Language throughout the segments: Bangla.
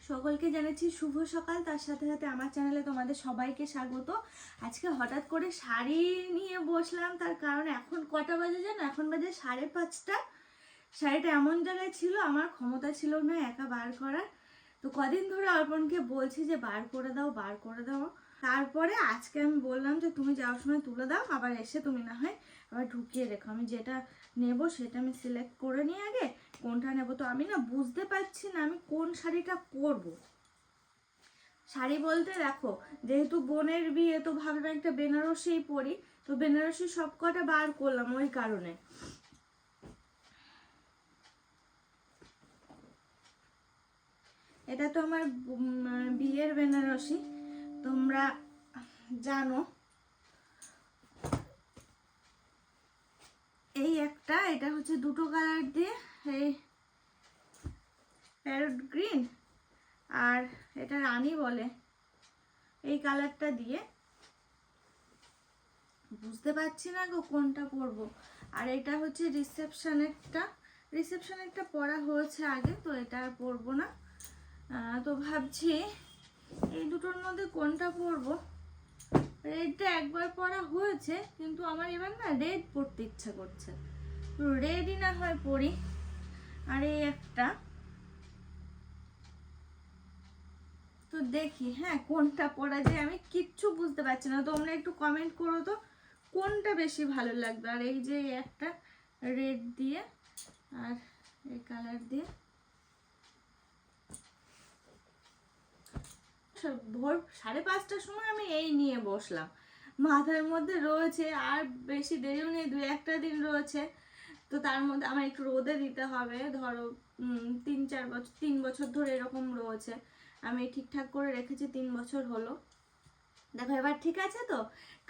সকলকে জানাচ্ছি শুভ সকাল। তার সাথে সাথে আমার চ্যানেলে তোমাদের সবাইকে স্বাগত। আজকে হঠাৎ করে শাড়ি নিয়ে বসলাম, তার কারণ এখন কটা বাজে জানো? এখন বাজে 5:30। শাড়িটা এমন জায়গায় ছিল, আমার ক্ষমতা ছিল না একা বার করার। তো কদিন ধরে অর্পণকে বলছি যে বার করে দাও, বার করে দাও। তারপরে আজকে আমি বললাম যে তুমি যাওয়ার সময় তুলে দাও, আবার এসে তুমি না হয় আবার ঢুকিয়ে রেখো। আমি যেটা নেব সেটা আমি সিলেক্ট করে নিই আগে, কোনটা নেব। তো আমি না বুঝতে পারছি না আমি কোন শাড়িটা পরবো। শাড়ি বলতে দেখো, যেহেতু বোনের বিয়ে তো ভাবলাম একটা বেনারসিই পরি। তো বেনারসি সব কটা বার করলাম ওই কারণে। এটা তো আমার বিয়ের বেনারসি, তোমরা জানো। এই একটা, এটা হচ্ছে দুটো কালার দিয়ে, এই প্যারট গ্রিন আর এটা রানী বলে, এই কালারটা দিয়ে। বুঝতে পারছি না গো কোনটা পরবো। আর এটা হচ্ছে রিসেপশনেরটা পরা হয়েছে আগে, তো এটা আর পরবো না। তো ভাবছি এই দুটোর মধ্যে কোনটা পরবো। রেডটা একবার পরা হয়েছে, কিন্তু আমার এবার না রেড পরতে ইচ্ছা করছে, রেডই না হয় পরি। আর এই একটা, তো দেখি হ্যাঁ কোনটা পরা যায়। আমি কিচ্ছু বুঝতে পারছি না, তোমরা একটু কমেন্ট করো তো কোনটা বেশি ভালো লাগবে। আর এই যে একটা রেড দিয়ে আর এই কালার দিয়ে, ভোর 5:30টার সময় আমি এই নিয়ে বসলাম। মাথার মধ্যে রয়েছে আর বেশি দেরিও নেই, 2-1টা দিন রয়েছে। তো তার মধ্যে আমার একটু রোদে দিতে হবে। ধরো 3 বছর ধরে এরকম রয়েছে, আমি ঠিকঠাক করে রেখেছি, 3 বছর হলো। দেখো এবার ঠিক আছে তো।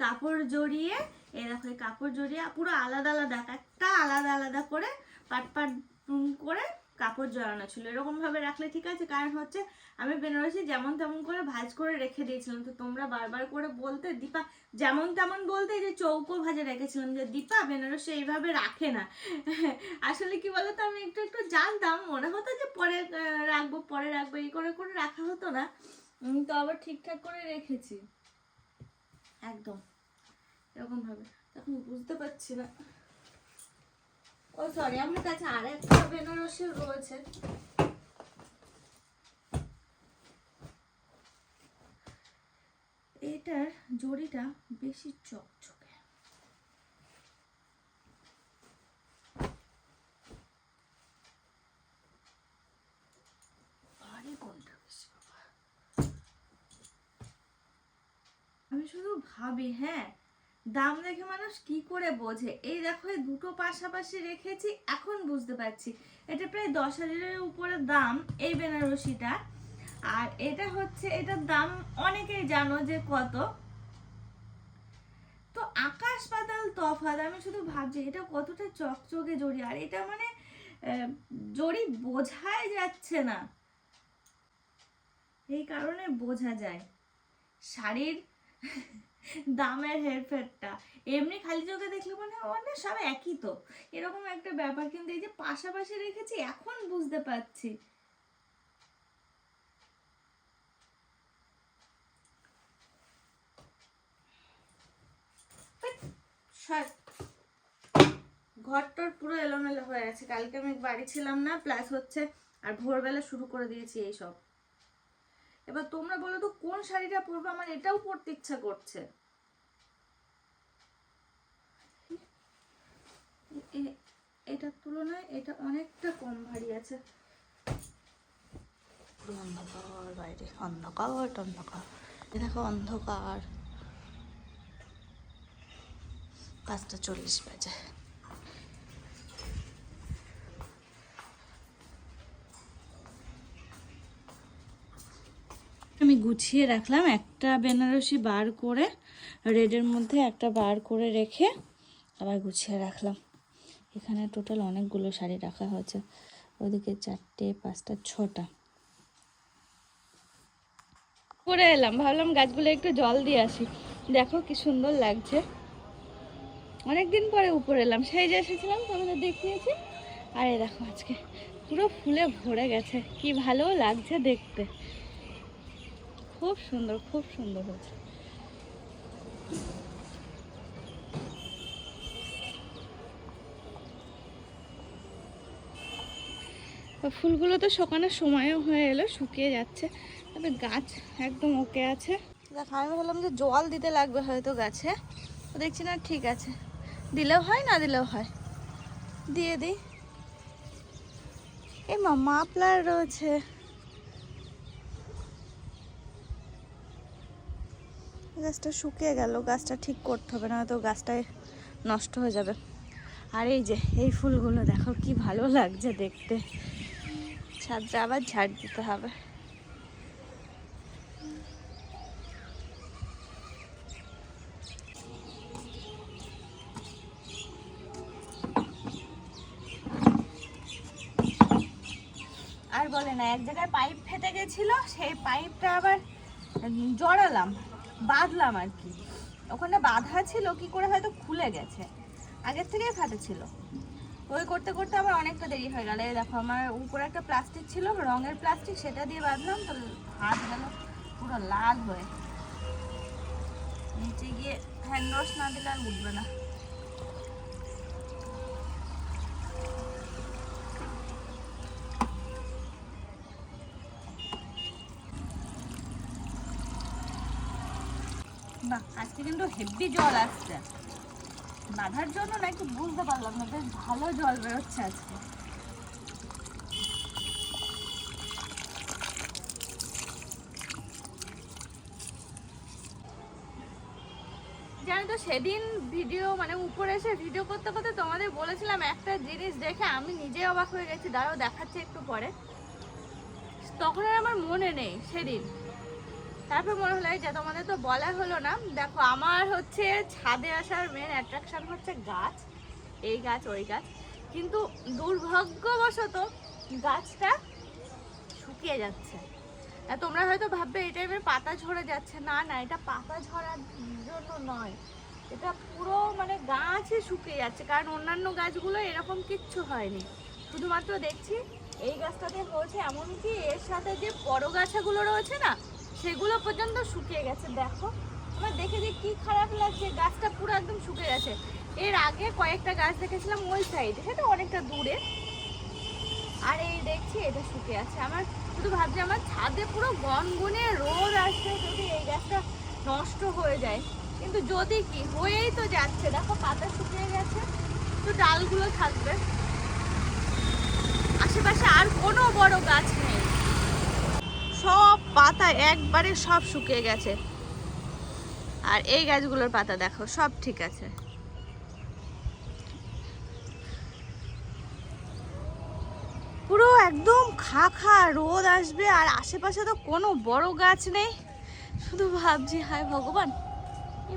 কাপড় জড়িয়ে, এই দেখো এই কাপড় জড়িয়ে পুরো আলাদা আলাদা, একটা আলাদা আলাদা করে পাট পাট করে কাপড় জড়ানো ছিল। এরকম ভাবে রাখলে ঠিক আছে, কারণ হচ্ছে আমি বেনারসি যেমন তেমন করে ভাঁজ করে রেখে দিয়েছিলাম। তো তোমরা বারবার করে বলতে, দীপা যেমন তেমন বলতে, যে চৌকো ভাজে রেখেছিলাম, যে দীপা বেনারসি এইভাবে রাখে না। আসলে কি বলতো, আমি একটু একটু জানতাম, মনে হতো যে পরে রাখবো এই করে করে রাখা হতো না। তো আবার ঠিকঠাক করে রেখেছি একদম এরকম ভাবে। এখন বুঝতে পারছি না। ও সরি, আমার কাছে আর একটা বেনারসি রয়েছে। এটার জড়িটা বেশি চকচকে। আরে কোনটা বেশি বাবা, আমি শুধু ভাবি হ্যাঁ দাম দেখে মানুষ কি করে বোঝে। এই দেখো এই দুটো পাশাপাশি রেখেছি, এখন বুঝতে পারছি এটা প্রায় 10,000-এর উপরে দাম এই বেনারসিটা। আর এটা হচ্ছে, এটার দাম অনেকেই জানো যে কত, তো আকাশ পাতাল তফাৎ। আমি শুধু ভাবছি এটা কতটা চকচকে জড়ি, আর এটা মানে জড়ি বোঝাই যাচ্ছে না, এই কারণে বোঝা যায় শাড়ির দামের হেরফেরটা। এমনি খালি চোখে দেখলে মনে হয় সব একই, তো এরকম একটা ব্যাপার। কিন্তু এই যে পাশাপাশি রেখেছি এখন বুঝতে পারছি। ঘরটার পুরো এলোমেলো হয়ে আছে, কালকে আমি বাড়ি ছিলাম না, প্লাস হচ্ছে আর ভোরবেলা শুরু করে দিয়েছি এইসব। এবার তোমরা বলো তো কোন শাড়িটা পরবো, আমার এটাও পরতে ইচ্ছা করছে। এটার তুলনায় এটা অনেকটা কম ভারী আছে। অন্ধকার বাইরে, অন্ধকার অন্ধকার, দেখো অন্ধকার। 5:40 বাজে। আমি গুছিয়ে রাখলাম, একটা বেনারসি বার করে রেডের মধ্যে একটা বার করে রেখে আবার গুছিয়ে রাখলাম। এখানে টোটাল অনেকগুলো শাড়ি রাখা হয়েছে, ওদিকে 4টে 5টা 6টা করে এলাম। ভাবলাম গাছগুলো একটু জল দিয়ে আসি, দেখো কি সুন্দর লাগছে। অনেকদিন পরে উপরে এলাম, সেই যে এসেছিলাম তোমাদের দেখিয়েছি। আর এই দেখো আজকে পুরো ফুলে ভরে গেছে, কি ভালো লাগছে দেখতে, খুব সুন্দর, খুব সুন্দর হয়েছে। ফুলগুলো তো শুকানোর সময়ও হয়ে এলো, শুকিয়ে যাচ্ছে, তবে গাছ একদম ওকে আছে। দেখো আমি ভাবলাম যে জল দিতে লাগবে হয়তো গাছে, তো দেখছি না ঠিক আছে, দিলেও হয় না দিলেও হয়, দিয়ে দিই। এই মাফলার রয়েছে, গাছটা শুকিয়ে গেল, গাছটা ঠিক করতে হবে, না তো গাছটায় নষ্ট হয়ে যাবে। আর এই যে এই ফুলগুলো দেখো কি ভালো লাগছে দেখতে, ছাদটা আবার ঝাড় দিতে হবে। আর বলে না, এক জায়গায় পাইপ ফেটে গেছিল, সেই পাইপটা আবার জড়ালাম, বাঁধলাম আর কি, ওখানে বাঁধা ছিল কি করে হয়তো খুলে গেছে, আগের থেকেই ফাটে ছিল। ওই করতে করতে আমার অনেকটা দেরি হয়ে গেল। এই দেখো আমার উপরে একটা প্লাস্টিক ছিল, রঙের প্লাস্টিক, সেটা দিয়ে বাঁধলাম, তো হাত গেল পুরো লাল হয়ে, নিচে গিয়ে হ্যান্ড ওয়াশ না দিলে আর উঠবে না। বাহ, আজকে কিন্তু হেভি জল আসছে, বাঁধার জন্য না একটু বুঝতে পারলাম না, বেশ ভালো জল বেরোচ্ছে আজকে। জানো তো সেদিন ভিডিও মানে উপরে এসে ভিডিও করতে করতে তোমাদের বলেছিলাম একটা জিনিস দেখে আমি নিজে অবাক হয়ে গেছি, দাঁড়াও দেখাচ্ছে একটু পরে, তখন আর আমার মনে নেই সেদিন, তারপর মনে হলো যে তোমাদের তো বলা হলো না। দেখো আমার হচ্ছে ছাদে আসার মেন অ্যাট্রাকশন হচ্ছে গাছ, এই গাছ ওই গাছ, কিন্তু দুর্ভাগ্যবশত গাছটা শুকিয়ে যাচ্ছে। তোমরা হয়তো ভাববে এই টাইমে পাতা ঝরে যাচ্ছে, না না, এটা পাতা ঝরার জন্য নয়, এটা পুরো মানে গাছই শুকিয়ে যাচ্ছে, কারণ অন্যান্য গাছগুলো এরকম কিচ্ছু হয়নি, শুধুমাত্র দেখছি এই গাছটাতে হয়েছে, এমনকি এর সাথে যে পরগাছাগুলো রয়েছে না সেগুলো পর্যন্ত শুকিয়ে গেছে। দেখো আমার দেখে যে কি খারাপ লাগছে, গাছটা পুরো একদম শুকিয়ে গেছে। এর আগে কয়েকটা গাছ দেখেছিলাম ওই সাইডে, সেটা অনেকটা দূরে, আর এই দেখছি এটা শুকিয়ে আছে। আমার শুধু ভাবছি আমার ছাদে পুরো গনগনে রোদ আসছে, যদি এই গাছটা নষ্ট হয়ে যায়, কিন্তু যদি কি হয়েই তো যাচ্ছে, দেখো পাতা শুকিয়ে গেছে, তো ডালগুলো থাকবে, আশেপাশে আর কোনো বড় গাছ নেই, সব পাতা একবারে সব শুকিয়ে গেছে। আর এই গাছগুলোর পাতা দেখো সব ঠিক আছে। পুরো একদম খা খা রোদ আসবে, আর আশেপাশে তো কোনো বড় গাছ নেই, শুধু ভাবছি হায় ভগবান,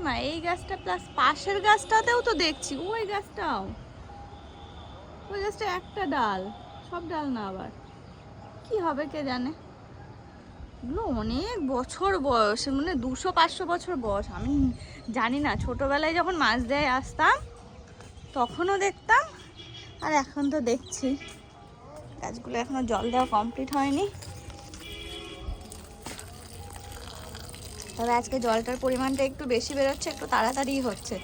মা এই গাছটা প্লাস পাশের গাছটাতেও তো দেখছি, ওই গাছটাও, ওই গাছটা একটা ডাল, সব ডাল না, আবার কি হবে কে জানে। এগুলো অনেক বছর বয়স, মানে 200-500 বছর বয়স, আমি জানি না, ছোটবেলায় যখন মাছ দেয় আসতাম তখনও দেখতাম, আর এখন তো দেখছি। গাছগুলো এখনো জল দেওয়া কমপ্লিট হয়নি, তবে আজকে জলটার পরিমাণটা একটু বেশি বেরোচ্ছে, একটু তাড়াতাড়ি হচ্ছে।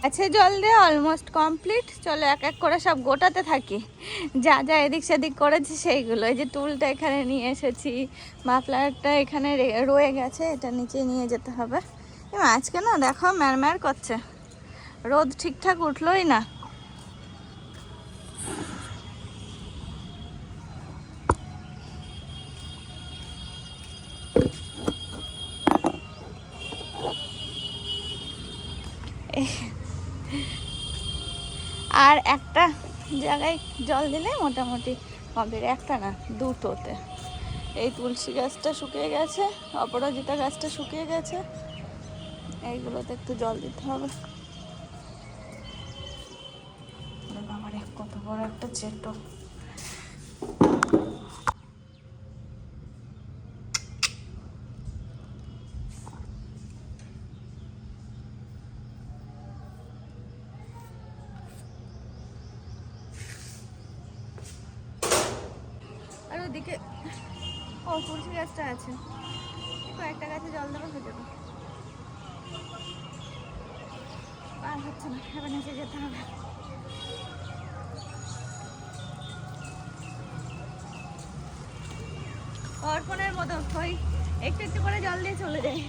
আছে জল দেওয়া অলমোস্ট কমপ্লিট, চলো এক এক করে সব গোটাতে থাকি, যা যা এদিক সেদিক করেছি সেইগুলো। এই যে টুলটা এখানে নিয়ে এসেছি, মাফলারটা এখানে রয়ে গেছে, এটা নিচে নিয়ে যেতে হবে। আজকে না দেখো ম্যারম্যার করছে, রোদ ঠিকঠাক উঠলোই না। আর একটা জায়গায় জল দিলে মোটামুটি কমপ্লিট, একটা না দুটোতে। এই তুলসী গাছটা শুকিয়ে গেছে, অপরাজিতা গাছটা শুকিয়ে গেছে, এইগুলোতে একটু জল দিতে হবে। আমার কত বড় একটা চেটো, ও তুলসী গাছটা আছে, কয়েকটা গাছে জল দেওয়া হয়ে যাবে। আর হচ্ছে না, এবার নিচে যেতে হবে। অর্পণের মতো ওই একটু একটু করে জল দিয়ে চলে যায়।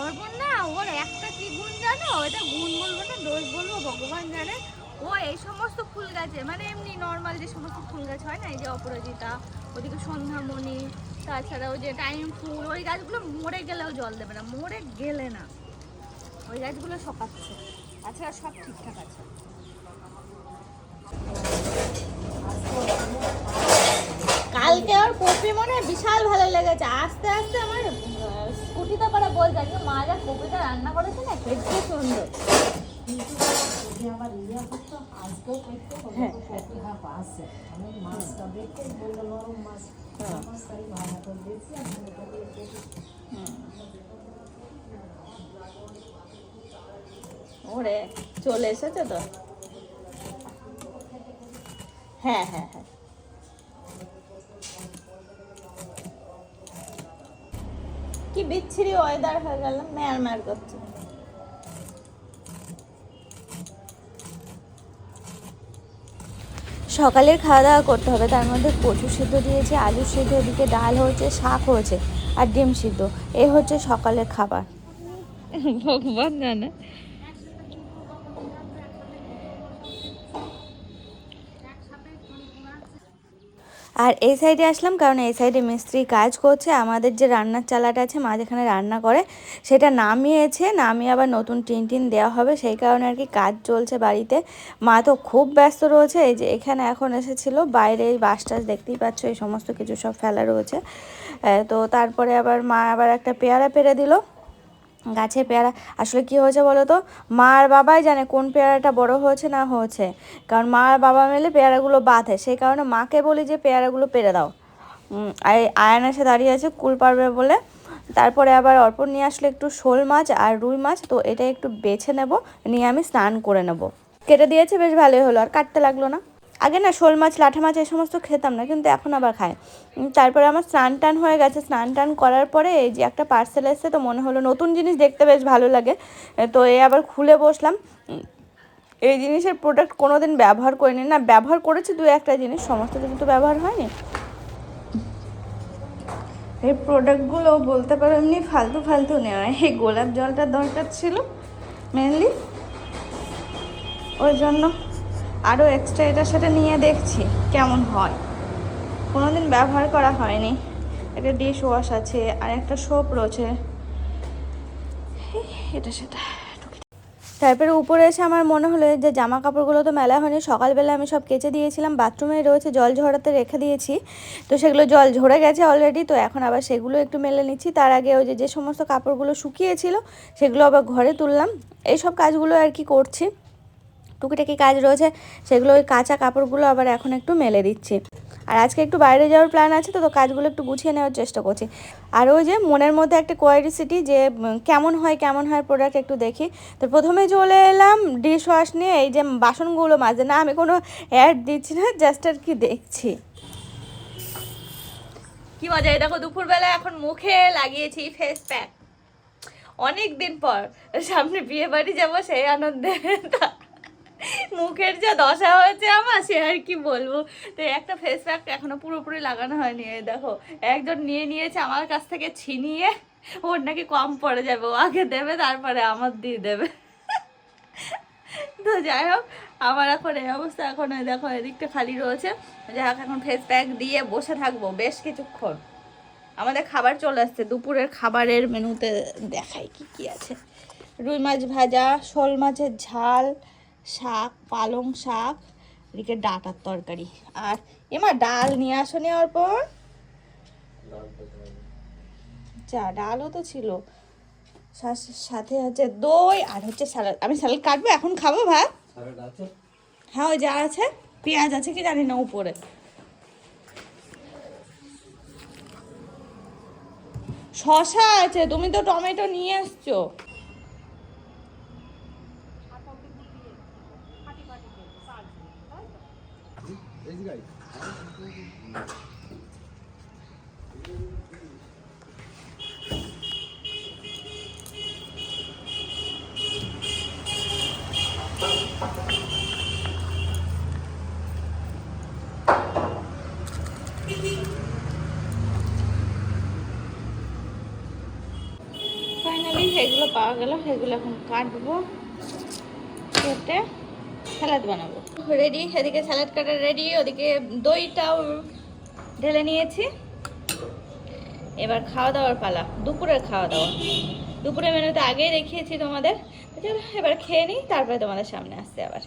অর্পণ না, ওর একটা কি গুণ জানো, এটা গুণ বলবো না দোষ বলবো ভগবান জানে। ও এই সমস্ত ফুল গাছে, মানে এমনি নর্মাল যে সমস্ত ফুল গাছ হয় না, এই যে অপরাজিতা, ওদিকে সন্ধ্যামণি, তাছাড়া ওই যে টাইম ফুল, ওই গাছগুলো মরে গেলেও জল দেবে না, মরে গেলে না, ওই গাছগুলো শকাচ্ছে। আচ্ছা সব ঠিকঠাক আছে। কালকে আর কপি মনে হয় বিশাল ভালো লেগেছে। আস্তে আস্তে আমার স্কুটিতে করে বলছে আজকে মা যা কপিটা রান্না করেছে না খেতে সুন্দর। ওরে চলে এসেছে তো। হ্যাঁ হ্যাঁ হ্যাঁ, কি বিচ্ছিরি ওয়েদার হয়ে গেল, ম্যার ম্যার করছে। সকালের খাওয়া দাওয়া করতে হবে, তার মধ্যে কচু সিদ্ধ দিয়েছে, আলু সিদ্ধ, ওদিকে ডাল হয়েছে, শাক হয়েছে আর ডিম সিদ্ধ। এই হচ্ছে সকালের খাবার। ভগবান জানে। আর এই সাইডে আসলাম কারণ এই সাইডে মিস্ত্রি কাজ করছে। আমাদের যে রান্নার চালাটা আছে, মা যেখানে রান্না করে সেটা নামিয়েছে, নামিয়ে আবার নতুন টিন টিন দেওয়া হবে, সেই কারণে আর কি কাজ চলছে বাড়িতে। মা তো খুব ব্যস্ত রয়েছে। এই যে এখানে এখন এসেছিল, বাইরে এই বাস টাস দেখতেই পাচ্ছ, এই সমস্ত কিছু সব ফেলা রয়েছে। তো তারপরে আবার মা আবার একটা পেয়ারা পেরে দিল। গাছে পেয়ারা আসলে কি হয়েছে বলো তো, মা আর বাবাই জানে কোন পেয়ারাটা বড় হয়েছে না হয়েছে, কারণ মা আর বাবা মিলে পেয়ারাগুলো বাঁধে, সেই কারণে মাকে বলি যে পেয়ারাগুলো পেরে দাও। আর আয়ান এসে দাঁড়িয়ে আছে কুল পারবে বলে। তারপরে আবার অর্পণ নিয়ে আসলে একটু শোল মাছ আর রুই মাছ, তো এটা একটু বেছে নেব, নিয়ে আমি স্নান করে নেব। কেটে দিয়েছে, বেশ ভালোই হলো, আর কাটতে লাগলো না। আগে না শোল মাছ, লাঠা মাছ এই সমস্ত খেতাম না, কিন্তু এখন আবার খাই। তারপরে আমার স্নান টান হয়ে গেছে, স্নান টান করার পরে এই যে একটা পার্সেল এসছে, তো মনে হলো নতুন জিনিস দেখতে বেশ ভালো লাগে, তো এই আবার খুলে বসলাম। এই জিনিসের প্রোডাক্ট কোনো দিন ব্যবহার করিনি, না ব্যবহার করেছি দু একটা জিনিস, সমস্ত কিছু তো ব্যবহার হয়নি। এই প্রোডাক্টগুলো বলতে পারো এমনি ফালতু ফালতু নেওয়া। এই গোলাপ জলটার দরকার ছিল মেনলি, ওই জন্য আরও এক্সট্রা এটার সাথে নিয়ে দেখছি কেমন হয়। কোনোদিন ব্যবহার করা হয়নি। একটা ডিশ ওয়াশ আছে আর একটা সোপ রয়েছে, এটা সেটা। তারপরে উপরে এসে আমার মনে হলো যে জামা কাপড়গুলো তো মেলা হয়নি, সকালবেলা আমি সব কেচে দিয়েছিলাম, বাথরুমে রয়েছে জল ঝরাতে রেখে দিয়েছি, তো সেগুলো জল ঝরে গেছে অলরেডি, তো এখন আবার সেগুলো একটু মেলে নিচ্ছি। তার আগে ওই যে সমস্ত কাপড়গুলো শুকিয়েছিল সেগুলো আবার ঘরে তুললাম, এইসব কাজগুলো আর কি করছি। টুকিটাকি কাজ রয়েছে সেগুলো, ওই কাঁচা কাপড়গুলো আবার এখন একটু মেলে দিচ্ছি। আর আজকে একটু বাইরে যাওয়ার প্ল্যান আছে, তো কাজগুলো একটু গুছিয়ে নেওয়ার চেষ্টা করছি। আর ওই যে মনের মধ্যে একটা কোয়ারিসিটি যে কেমন হয় প্রোডাক্ট একটু দেখি। তো প্রথমে চলে এলাম ডিশ ওয়াশ নিয়ে, এই যে বাসনগুলো মাজে, না আমি কোনো অ্যাড দিচ্ছি না, জাস্ট আর কি দেখছি। কি মজা, এই দেখো দুপুরবেলা এখন মুখে লাগিয়েছি ফেস প্যাক, অনেক দিন পর, সামনে বিয়ে বাড়ি যাবো সেই আনন্দে মুখের যা দশা হয়েছে আমার, সে আর কি বলবো। তো একটা ফেস প্যাক এখনো পুরোপুরি লাগানো হয়নি। এই দেখো একজন নিয়ে নিয়েছে আমার কাছ থেকে ছিনিয়ে, ওর নাকি কম পড়ে যাবে, ও আগে দেবে তারপরে আমার দিয়ে দেবে। তো যাই হোক, আমার এখন এই অবস্থা, এখন দেখো এদিকটা খালি রয়েছে। যাই হোক, এখন ফেস প্যাক দিয়ে বসে থাকবো বেশ কিছুক্ষণ। আমাদের খাবার চলে আসছে, দুপুরের খাবারের মেনুতে দেখাই কি কি আছে। রুই মাছ ভাজা, শোল মাছের ঝাল, শাক, পালং শাক, এদিকে ডাঁটার তরকারি, আর এমা ডাল নিয়ে আসো নি অর্পণ? যা, ডালও তো ছিল, সাথে হচ্ছে দই আর হচ্ছে স্যালাড। আমি স্যালাড কাটবো, এখন খাবো ভাত? হ্যাঁ ওই যা আছে, পেঁয়াজ আছে কি জানি না উপরে, শসা আছে, তুমি তো টমেটো নিয়ে এসছো। এগুলো পাওয়া গেল, এগুলো এখন কাটবো, কেটে স্যালাড বানাবো। রেডি, এদিকে স্যালাড কাটা রেডি, ওদিকে দইটাও ঢেলে নিয়েছি। এবার খাওয়া দাওয়ার পালা, দুপুরের খাওয়া দাওয়া। দুপুরের মেনুতে আগেই দেখিয়েছি তোমাদের, চলো এবার খেয়ে নিই, তারপরে তোমাদের সামনে আসছে আবার।